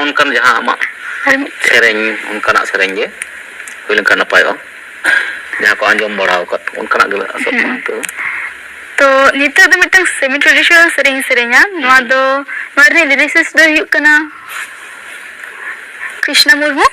उनकान जहां आमा सेरेंग उनकाना सेरेंग गे हुई लेनका नपायो जहां को आंजम बढ़ाव कत उनकाना गे असो तो नितो दो मिटंग सेमी ट्रेडिशनल सेरेंग सेरेंगा नोआ दो मारने लिरिसिस्ट दो हुई कना कृष्ण मुर्मू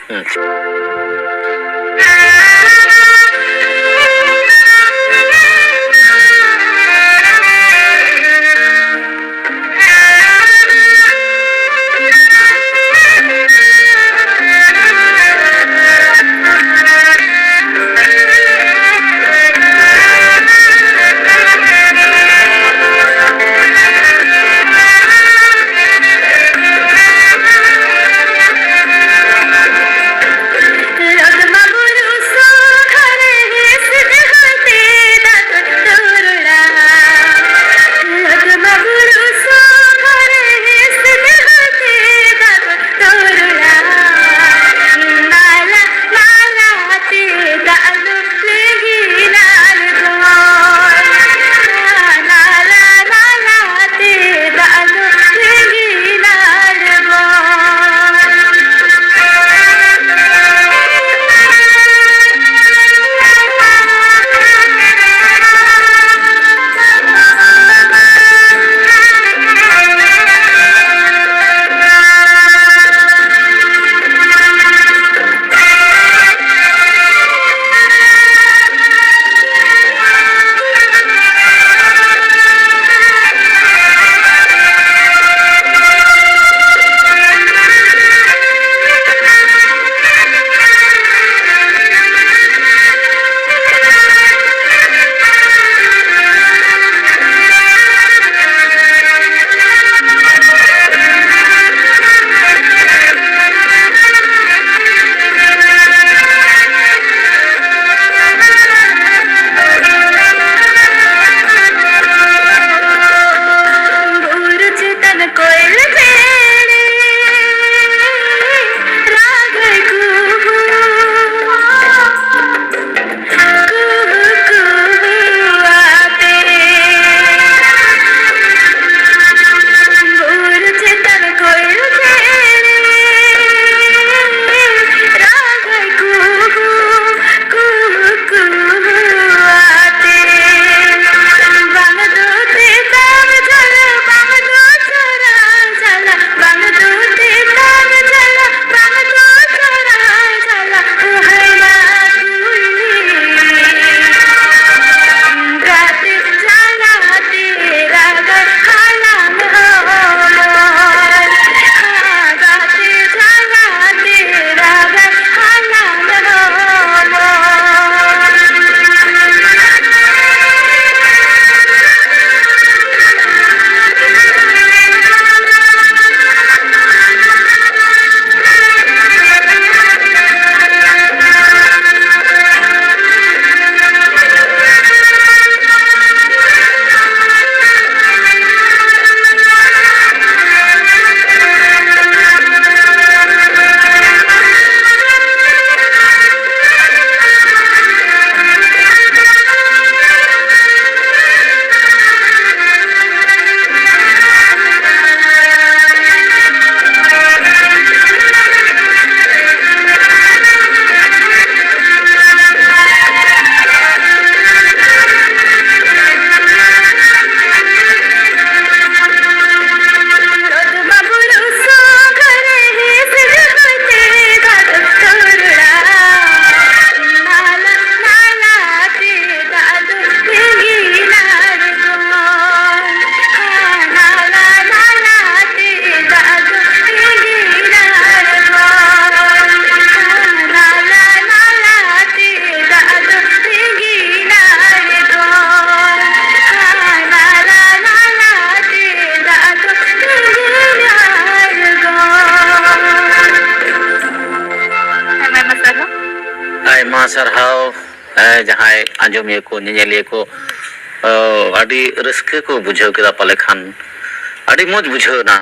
सरहाव जहां आंजमिया को नियलिया को अड़ी रस्के को बुझाव केदा पाले खान अड़ी मौज बुझाव ना।